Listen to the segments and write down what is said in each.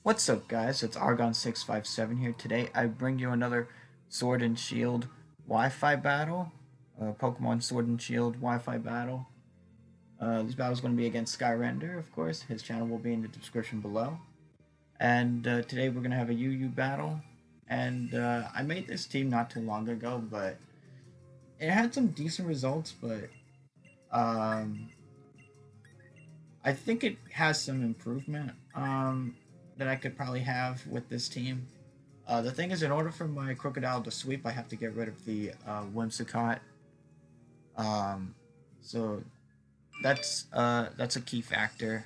What's up, guys? It's Argon657 here. Today, I bring you another Sword and Shield Wi-Fi battle. Pokemon Sword and Shield Wi-Fi battle. This battle is going to be against Skyrander, of course. His channel will be in the description below. And today, we're going to have a UU battle. And I made this team not too long ago, but it had some decent results. But um, I think it has some improvement that I could probably have with this team. The thing is, in order for my Crocodile to sweep, I have to get rid of the Whimsicott. Um, so that's a key factor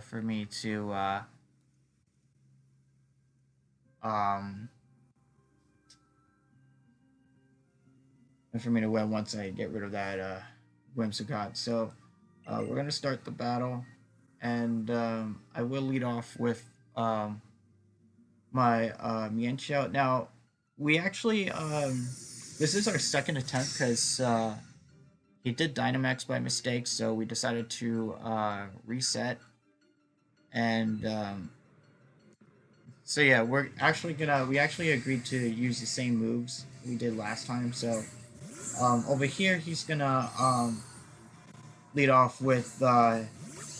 for me to um, win once I get rid of that Whimsicott. So we're gonna start the battle, and I will lead off with my Mienshao. Now, we actually this is our second attempt because he did Dynamax by mistake, so we decided to reset. And so yeah, we actually agreed to use the same moves we did last time. So over here, he's gonna lead off with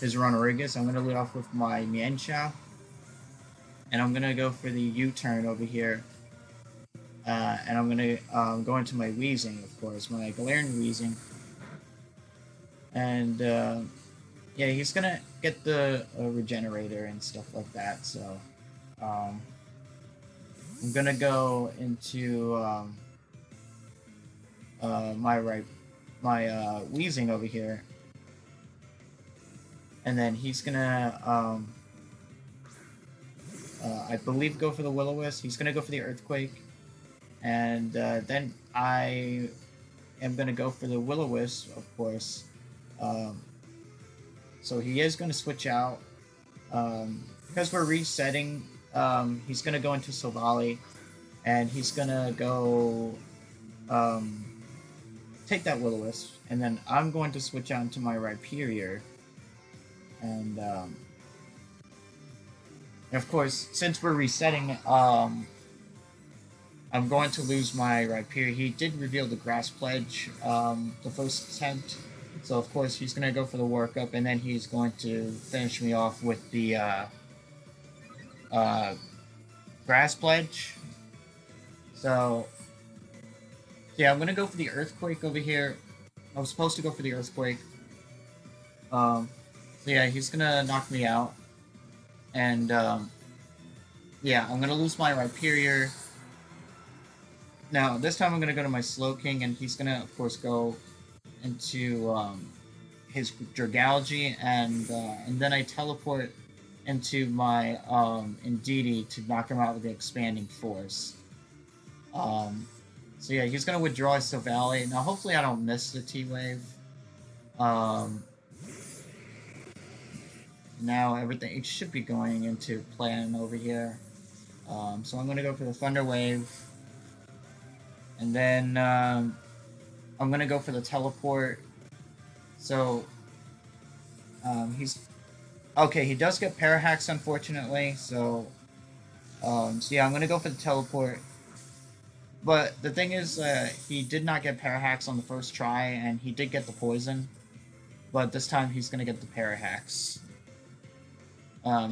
his Runerigus. I'm gonna lead off with my Mienshao, and I'm gonna go for the U-turn over here. And I'm gonna go into my Weezing, of course, my Galarian Weezing. And yeah, he's gonna get the regenerator and stuff like that. So um, I'm gonna go into my Weezing over here, and then he's gonna I believe go for the Will-O-Wisp. He's gonna go for the Earthquake, and then I am gonna go for the Will-O-Wisp, of course. Um, so he is going to switch out. Because we're resetting, he's going to go into Silvally, and he's going to go take that Will-O-Wisp, and then I'm going to switch out into my Rhyperior. And of course, since we're resetting, I'm going to lose my Rhyperior. He did reveal the Grass Pledge the first attempt. So of course he's going to go for the workup, and then he's going to finish me off with the Grass Pledge. So yeah, I'm going to go for the Earthquake over here. I was supposed to go for the Earthquake. So yeah, he's going to knock me out. And yeah, I'm going to lose my Rhyperior. Now, this time I'm going to go to my Slowking, and he's going to, of course, go into his Dragalge, and then I teleport into my Indeedee to knock him out with the Expanding Force. So yeah, he's gonna withdraw his Silvally. Now hopefully I don't miss the T-Wave. Now everything it should be going into plan over here. So I'm gonna go for the Thunder Wave, and then I'm gonna go for the teleport. So he's okay. He does get Parahax, unfortunately. So yeah, I'm gonna go for the teleport. But the thing is, he did not get Parahax on the first try, and he did get the poison. But this time he's gonna get the Parahax.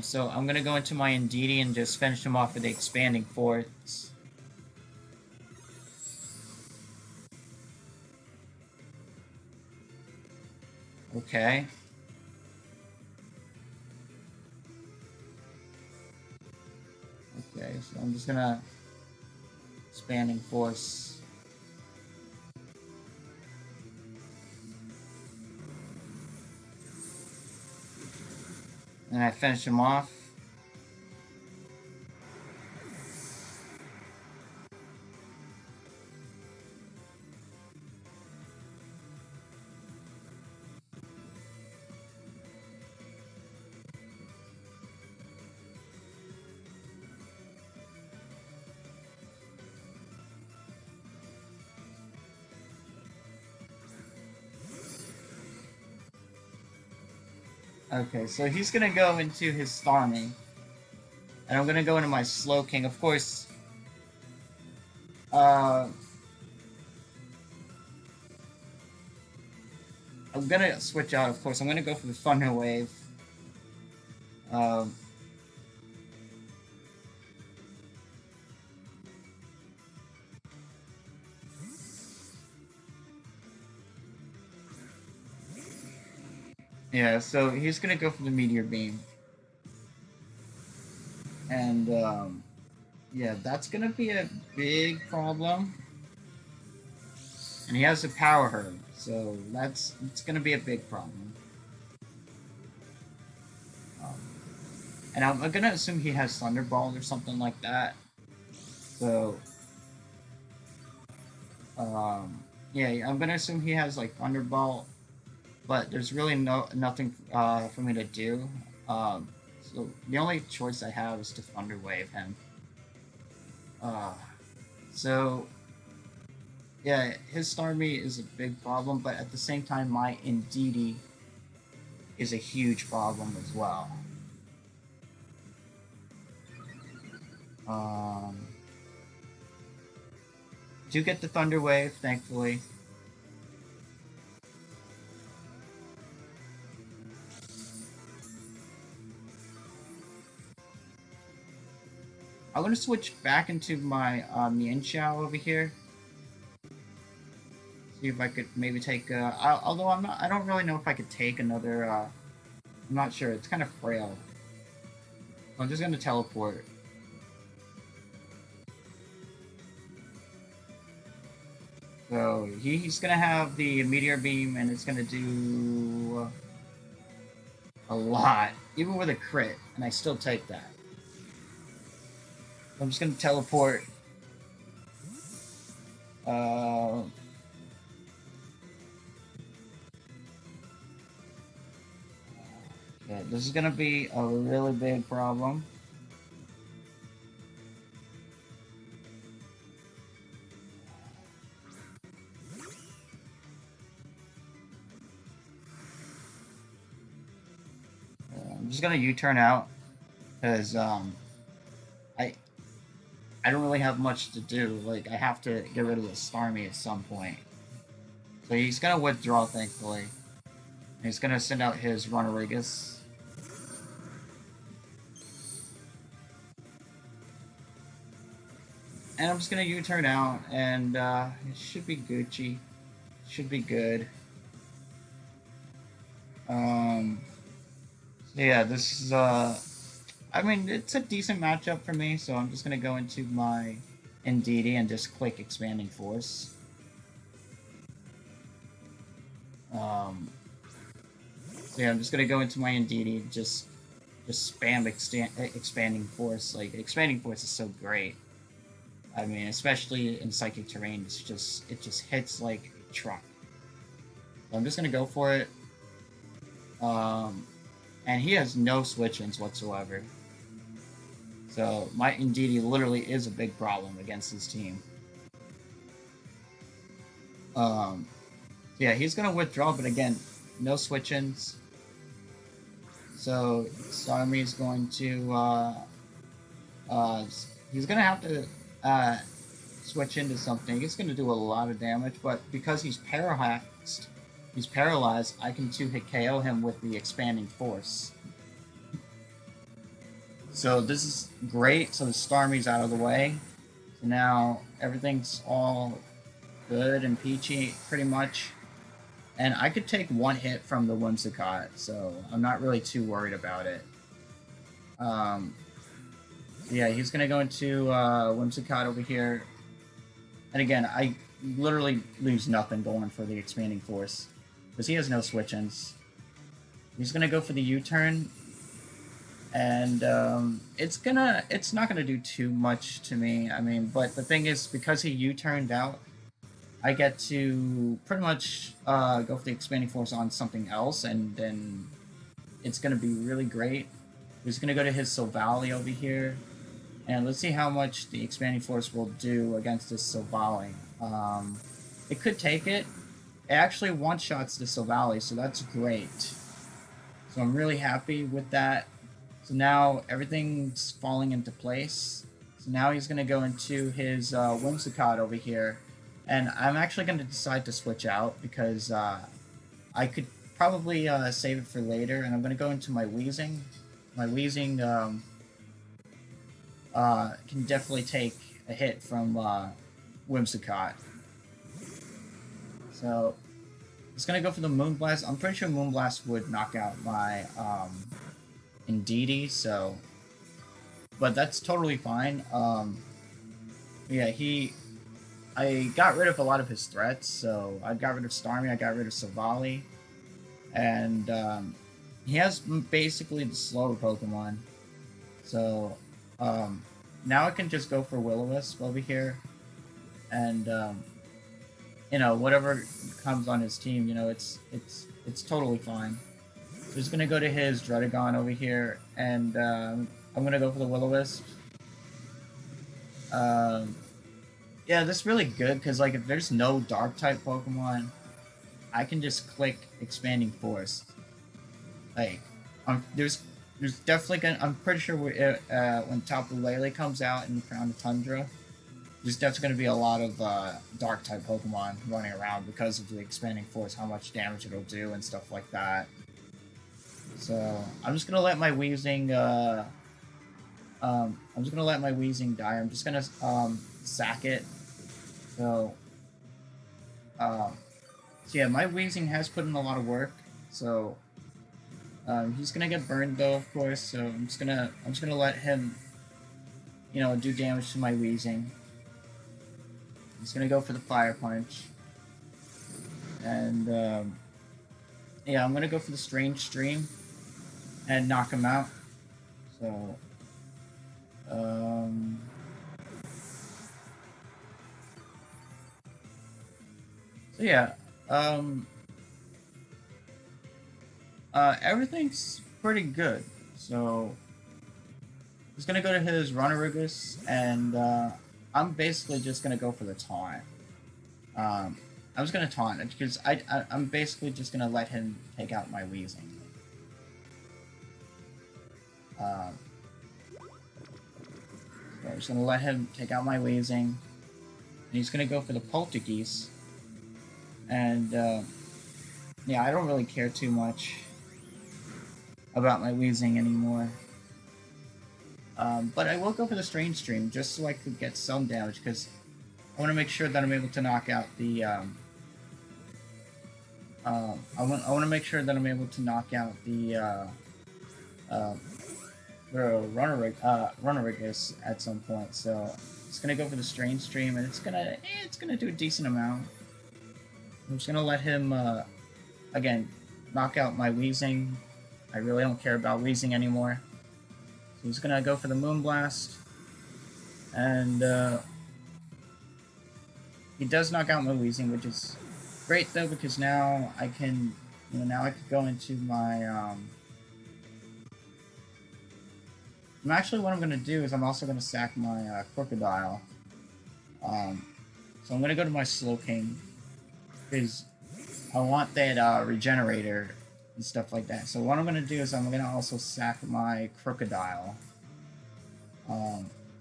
So I'm gonna go into my Indeedee and just finish him off with the Expanding Force. Okay. Okay, so I'm just gonna Expanding Force. And I finish him off. Okay, so he's gonna go into his Starmie. And I'm gonna go into my Slow King. Of course, I'm gonna switch out, of course. I'm gonna go for the Thunder Wave. Um, yeah, so he's gonna go for the Meteor Beam. And, yeah, that's gonna be a big problem. And he has a Power Herb, so it's gonna be a big problem. And I'm gonna assume he has Thunderbolt or something like that. So, yeah, I'm gonna assume he has like Thunderbolt, but there's really nothing for me to do. So the only choice I have is to Thunder Wave him. So yeah, his Starmie is a big problem, but at the same time, my Indeedee is a huge problem as well. Do get the Thunder Wave, thankfully. I'm gonna switch back into my Mienshao over here. See if I could maybe take. Although I don't really know if I could take another. I'm not sure. It's kind of frail. I'm just gonna teleport. So he's gonna have the Meteor Beam, and it's gonna do a lot, even with a crit, and I still take that. I'm just gonna teleport. Yeah, this is gonna be a really big problem. I'm just gonna U-turn out because I don't really have much to do. Like, I have to get rid of the Starmie at some point. So he's gonna withdraw, thankfully. And he's gonna send out his Runerigus. And I'm just gonna U-turn out, and it should be Gucci. Should be good. Yeah, this is I mean, it's a decent matchup for me, so I'm just gonna go into my Indeedee and just click Expanding Force. So yeah, I'm just gonna go into my Indeedee, just spam Expanding Force. Like, Expanding Force is so great. I mean, especially in Psychic Terrain, it just hits like a truck. So I'm just gonna go for it. And he has no switch-ins whatsoever. So my Indeedee literally is a big problem against his team. Yeah, he's gonna withdraw, but again, no switch-ins. So Starmie is going to he's gonna have to switch into something. He's gonna do a lot of damage, but because he's paralyzed, I can 2-hit KO him with the Expanding Force. So this is great. So the Starmie's out of the way. So now everything's all good and peachy, pretty much. And I could take one hit from the Whimsicott, so I'm not really too worried about it. Yeah, he's gonna go into Whimsicott over here. And again, I literally lose nothing going for the Expanding Force, because he has no switch-ins. He's gonna go for the U-turn, and it's not gonna do too much to me. I mean, but the thing is, because he U-turned out, I get to pretty much go for the Expanding Force on something else, and then it's gonna be really great. He's gonna go to his Silvally over here, and let's see how much the Expanding Force will do against this Silvally. It could take it. It actually one-shots the Silvally, so that's great. So I'm really happy with that. So now everything's falling into place. So now he's going to go into his Whimsicott over here. And I'm actually going to decide to switch out because I could probably save it for later. And I'm going to go into my Weezing. My Weezing can definitely take a hit from Whimsicott. So it's going to go for the Moonblast. I'm pretty sure Moonblast would knock out my Indeedee, so... But that's totally fine. Yeah, I got rid of a lot of his threats, so I got rid of Starmie, I got rid of Savali, and he has basically the slower Pokemon. So now I can just go for Will-O-Wisp over here, and you know, whatever comes on his team, you know, it's totally fine. So he's gonna go to his Druddigon over here, and I'm gonna go for the Will-O-Wisp. Yeah, this is really good because like if there's no Dark type Pokemon, I can just click Expanding Force. Like, there's definitely gonna. I'm pretty sure when Tapu Lele comes out in Crown of Tundra, there's definitely gonna be a lot of Dark type Pokemon running around because of the Expanding Force, how much damage it'll do and stuff like that. So I'm just gonna let my Weezing. I'm just gonna let my Weezing die. I'm just gonna sack it. So yeah, my Weezing has put in a lot of work. So he's gonna get burned though, of course. So I'm just gonna let him, you know, do damage to my Weezing. He's gonna go for the Fire Punch, and yeah, I'm gonna go for the Strange Stream and knock him out. So so yeah, everything's pretty good. So he's gonna go to his Runerigus, and I'm basically just gonna go for the taunt. I'm just gonna taunt it because I'm basically just gonna let him take out my Weezing. So I'm just gonna let him take out my Weezing, and he's gonna go for the Poltergeist. And yeah, I don't really care too much about my Weezing anymore. But I will go for the Strange Stream just so I could get some damage because I want to make sure that I'm able to knock out the. I want to make sure that I'm able to knock out the Runerigus at some point. So it's gonna go for the Strange Stream, and it's gonna do a decent amount. I'm just gonna let him again knock out my Weezing. I really don't care about Weezing anymore. So he's gonna go for the Moonblast, and he does knock out my Weezing, which is great though because now I can, you know, now I can go into my actually, what I'm gonna do is I'm also gonna sack my Crocodile. So I'm gonna go to my Slowking because I want that Regenerator and stuff like that. So what I'm gonna do is I'm gonna also sack my Crocodile.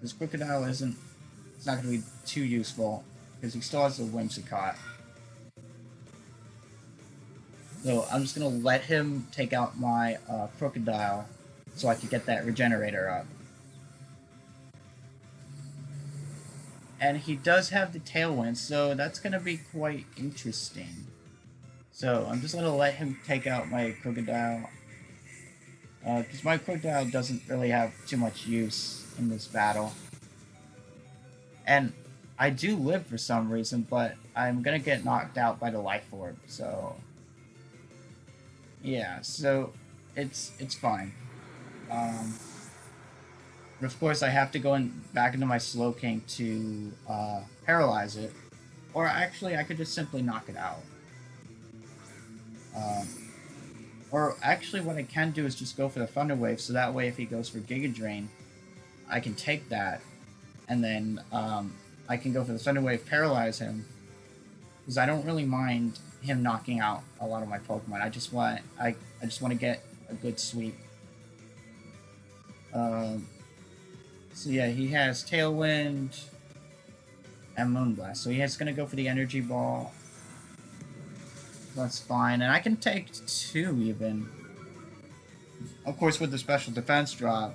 This Crocodile it's not gonna be too useful because he still has the Whimsicott. So I'm just gonna let him take out my Crocodile so I could get that Regenerator up. And he does have the Tailwind, so that's gonna be quite interesting. So I'm just gonna let him take out my Crocodile. Because my Crocodile doesn't really have too much use in this battle. And I do live for some reason, but I'm gonna get knocked out by the Life Orb, so... Yeah, so it's fine. But of course I have to go back into my Slowking to paralyze it. Or actually I could just simply knock it out. Or actually what I can do is just go for the Thunder Wave, so that way if he goes for Giga Drain, I can take that, and then I can go for the Thunder Wave, paralyze him, because I don't really mind him knocking out a lot of my Pokemon. I just want to get a good sweep. So yeah, he has Tailwind and Moonblast. So he's going to go for the Energy Ball. That's fine. And I can take 2 even. Of course with the special defense drop.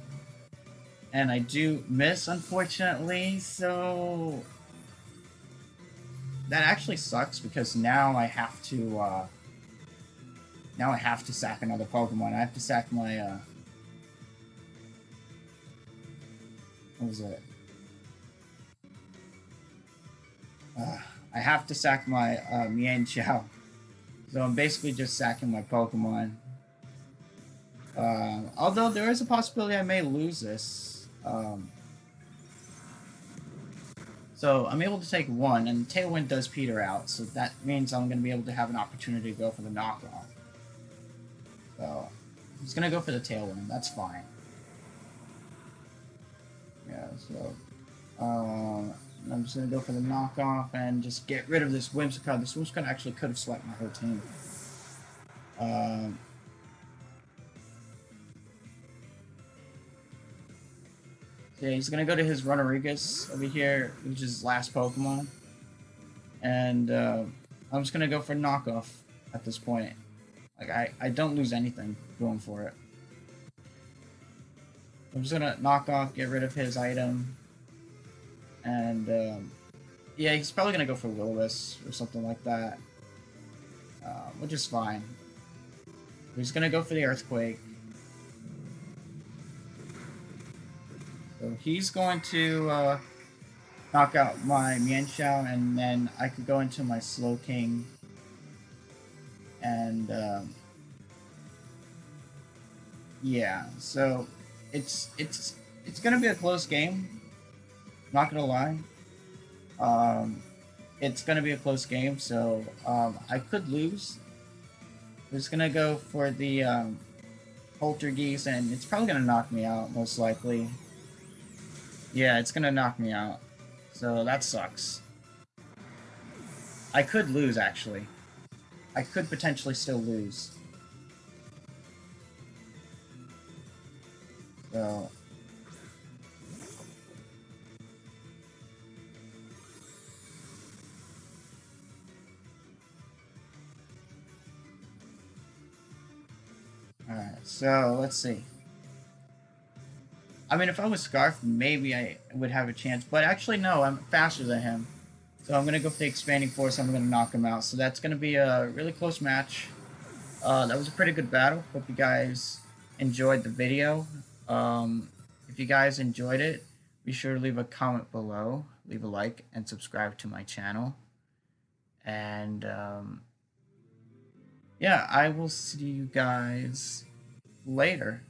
And I do miss, unfortunately, so... That actually sucks, because now I have to, now I have to sack another Pokemon. I have to sack my, what was it? I have to sack my, Mienshao. So I'm basically just sacking my Pokemon. Although there is a possibility I may lose this. So I'm able to take 1, and Tailwind does peter out, so that means I'm going to be able to have an opportunity to go for the knockoff. So he's going to go for the Tailwind, that's fine. Yeah, so I'm just going to go for the knockoff and just get rid of this Whimsicott. This Whimsicott actually could have swept my whole team. Yeah, he's gonna go to his Runerigus over here, which is his last Pokemon. And I'm just gonna go for knockoff at this point. Like, I don't lose anything going for it. I'm just gonna knock off, get rid of his item. And yeah, he's probably gonna go for Will-O-Wisp or something like that. Which is fine. He's gonna go for the Earthquake. So he's going to knock out my Mienshao, and then I could go into my Slowking. And yeah, so it's gonna be a close game. Not gonna lie. It's gonna be a close game, so I could lose. I'm just gonna go for the Poltergeist, and it's probably gonna knock me out, most likely. Yeah, it's gonna knock me out. So that sucks. I could lose, actually. I could potentially still lose. So... Alright, so let's see. I mean, if I was Scarf, maybe I would have a chance. But actually, no, I'm faster than him. So I'm going to go for the Expanding Force. I'm going to knock him out. So that's going to be a really close match. That was a pretty good battle. Hope you guys enjoyed the video. If you guys enjoyed it, be sure to leave a comment below. Leave a like and subscribe to my channel. And yeah, I will see you guys later.